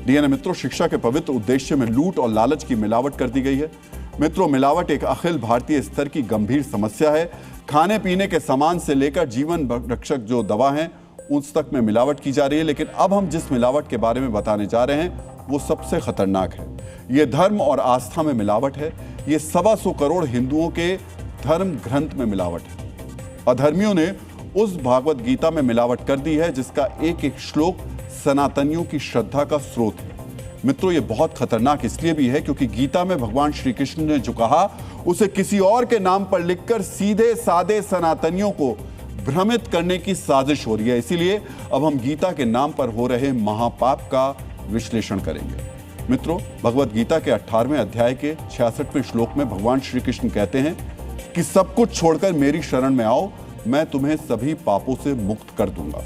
DNA मित्रों, शिक्षा के पवित्र उद्देश्य में लूट और लालच की मिलावट कर दी गई है। मित्रों, मिलावट एक अखिल भारतीय स्तर की गंभीर समस्या है। खाने पीने के सामान से लेकर जीवन रक्षक जो दवा है उस तक में मिलावट की जा रही है। लेकिन अब हम जिस मिलावट के बारे में बताने जा रहे हैं वो सबसे खतरनाक है। ये धर्म और आस्था में मिलावट है। ये 125 करोड़ हिंदुओं के धर्म ग्रंथ में मिलावट है। अधर्मियों ने उस भागवत गीता में मिलावट कर दी है जिसका एक एक श्लोक सनातनियों की श्रद्धा का स्रोत है। मित्रों, ये बहुत खतरनाक इसलिए भी है क्योंकि गीता में भगवान श्री कृष्ण ने जो कहा उसे किसी और के नाम पर लिखकर सीधे साधे सनातनियों को भ्रमित करने की साजिश हो रही है। इसीलिए अब हम गीता के नाम पर हो रहे महापाप का विश्लेषण करेंगे। मित्रों, भगवत गीता के 18वें अध्याय के 66वें श्लोक में भगवान श्री कृष्ण कहते हैं कि सब कुछ छोड़कर मेरी शरण में आओ, मैं तुम्हें सभी पापों से मुक्त कर दूंगा।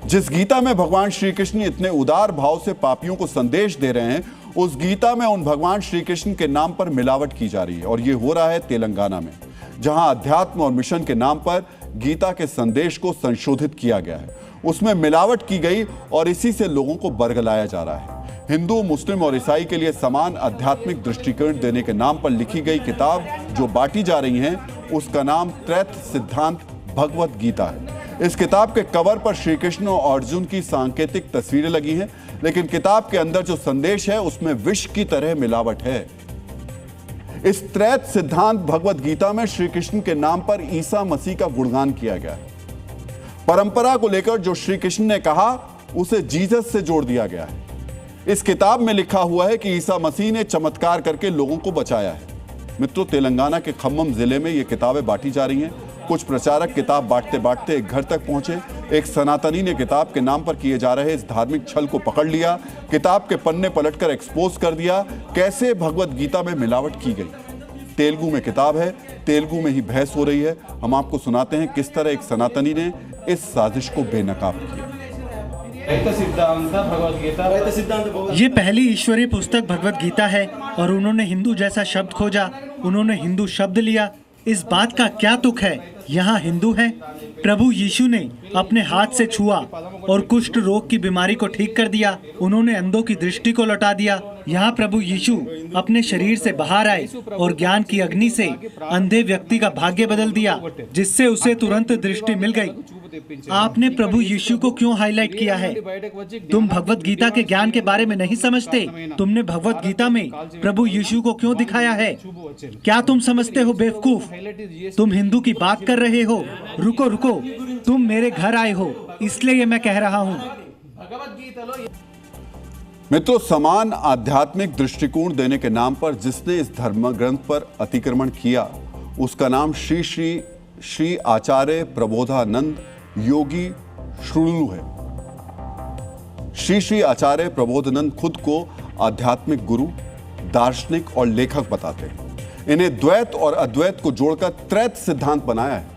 जिस गीता में भगवान श्री कृष्ण इतने उदार भाव से पापियों को संदेश दे रहे हैं, उस गीता में उन भगवान श्री कृष्ण के नाम पर मिलावट की जा रही है। और ये हो रहा है तेलंगाना में, जहां अध्यात्म और मिशन के नाम पर गीता के संदेश को संशोधित किया गया है। उसमें मिलावट की गई और इसी से लोगों को बरगलाया जा रहा है। हिंदू, मुस्लिम और ईसाई के लिए समान आध्यात्मिक दृष्टिकोण देने के नाम पर लिखी गई किताब जो बांटी जा रही है उसका नाम त्रैत सिद्धांत भगवत गीता है। इस किताब के कवर पर श्री कृष्ण और अर्जुन की सांकेतिक तस्वीरें लगी हैं, लेकिन किताब के अंदर जो संदेश है उसमें विष की तरह मिलावट है। इस त्रैत सिद्धांत भगवत गीता में श्री कृष्ण के नाम पर ईसा मसीह का गुणगान किया गया है। परंपरा को लेकर जो श्री कृष्ण ने कहा उसे जीसस से जोड़ दिया गया है। इस किताब में लिखा हुआ है कि ईसा मसीह ने चमत्कार करके लोगों को बचाया है। मित्रों, तेलंगाना के खम्मम जिले में ये किताबें बांटी जा रही हैं। कुछ प्रचारक किताब बांटते बांटते एक घर तक पहुंचे। एक सनातनी ने किताब के नाम पर किए जा रहे इस धार्मिक छल को पकड़ लिया, किताब के पन्ने पलटकर एक्सपोज कर दिया कैसे भगवत गीता में मिलावट की गई। तेलुगु में किताब है, तेलुगु में ही बहस हो रही है। हम आपको सुनाते हैं किस तरह एक सनातनी ने इस साजिश को बेनकाब किया। ये पहली ईश्वरीय पुस्तक भगवत गीता है और उन्होंने हिंदू जैसा शब्द खोजा, उन्होंने हिंदू शब्द लिया। इस बात का क्या तुक है? यहाँ हिंदू है। प्रभु यीशु ने अपने हाथ से छुआ और कुष्ठ रोग की बीमारी को ठीक कर दिया। उन्होंने अंधों की दृष्टि को लौटा दिया। यहाँ प्रभु यीशु अपने शरीर से बाहर आए और ज्ञान की अग्नि से अंधे व्यक्ति का भाग्य बदल दिया, जिससे उसे तुरंत दृष्टि मिल गई। आपने प्रभु यीशु को क्यों हाईलाइट किया है? तुम भगवत गीता के ज्ञान के बारे में नहीं समझते। तुमने भगवत गीता में प्रभु यीशु को क्यों दिखाया है? क्या तुम समझते हो बेवकूफ? तुम हिंदू की बात कर रहे हो। रुको रुको, तुम मेरे घर आए हो इसलिए ये मैं कह रहा हूँ। मित्रों, समान आध्यात्मिक दृष्टिकोण देने के नाम पर जिसने इस धर्म ग्रंथ पर अतिक्रमण किया उसका नाम श्री आचार्य प्रबोधानंद योगी श्रुलु है। श्री आचार्य प्रबोधानंद खुद को आध्यात्मिक गुरु, दार्शनिक और लेखक बताते हैं। इन्हें द्वैत और अद्वैत को जोड़कर त्रैत सिद्धांत बनाया है।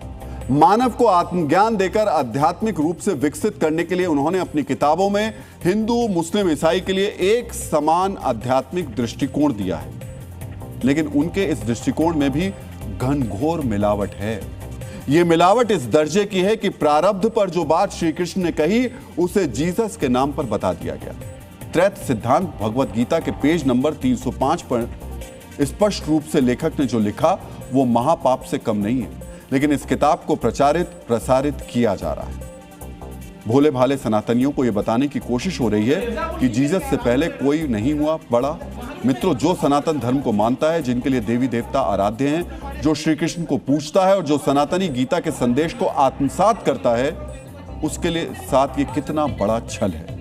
मानव को आत्मज्ञान देकर आध्यात्मिक रूप से विकसित करने के लिए उन्होंने अपनी किताबों में हिंदू, मुस्लिम, ईसाई के लिए एक समान आध्यात्मिक दृष्टिकोण दिया है। लेकिन उनके इस दृष्टिकोण में भी घनघोर मिलावट है। यह मिलावट इस दर्जे की है कि प्रारब्ध पर जो बात श्री कृष्ण ने कही उसे जीसस के नाम पर बता दिया गया। त्रैत सिद्धांत भगवत गीता के पेज नंबर 305 पर स्पष्ट रूप से लेखक ने जो लिखा वो महापाप से कम नहीं है, लेकिन इस किताब को प्रसारित किया जा रहा है। भोले भाले सनातनियों को यह बताने की कोशिश हो रही है कि जीसस से पहले कोई नहीं हुआ बड़ा। मित्रों, जो सनातन धर्म को मानता है, जिनके लिए देवी देवता आराध्य हैं, जो श्री कृष्ण को पूजता है और जो सनातनी गीता के संदेश को आत्मसात करता है, उसके लिए साथ ये कितना बड़ा छल है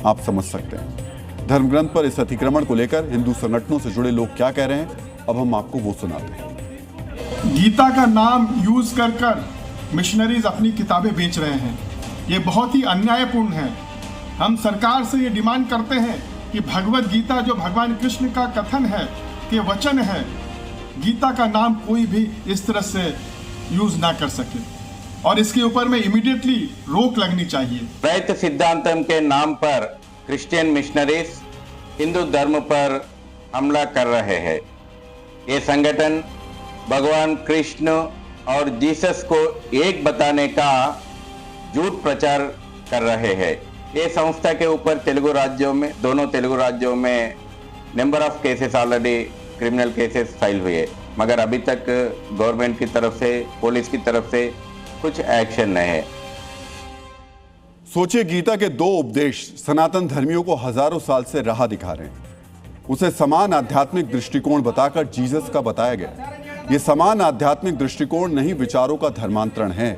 आप समझ सकते हैं। धर्म ग्रंथ पर इस अतिक्रमण को लेकर हिंदू संगठनों से जुड़े लोग क्या कह रहे हैं, अब हम आपको वो सुनाते हैं। गीता का नाम यूज कर मिशनरीज अपनी किताबें बेच रहे हैं। ये बहुत ही अन्यायपूर्ण है। हम सरकार से ये डिमांड करते हैं कि भगवत गीता जो भगवान कृष्ण का कथन है, कि वचन है, गीता का नाम कोई भी इस तरह से यूज ना कर सके और इसके ऊपर में इमीडिएटली रोक लगनी चाहिए। त्रैत सिद्धांतम के नाम पर क्रिश्चियन मिशनरीज हिंदू धर्म पर हमला कर रहे हैं। ये संगठन भगवान कृष्ण और जीसस को एक बताने का झूठ प्रचार कर रहे हैं। ये संस्था के ऊपर तेलुगु राज्यों में, दोनों तेलुगु राज्यों में number of cases already criminal cases file हुए, मगर अभी तक गवर्नमेंट की तरफ से, पुलिस की तरफ से कुछ एक्शन नहीं है। सोचिए, गीता के 2 उपदेश सनातन धर्मियों को हजारों साल से राह दिखा रहे हैं। उसे समान आध्यात्मिक दृष्टिकोण बताकर जीसस का बताया गया। ये समान आध्यात्मिक दृष्टिकोण नहीं, विचारों का धर्मांतरण है।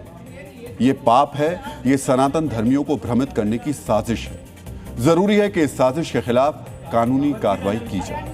ये पाप है, ये सनातन धर्मियों को भ्रमित करने की साजिश है। जरूरी है कि इस साजिश के खिलाफ कानूनी कार्रवाई की जाए।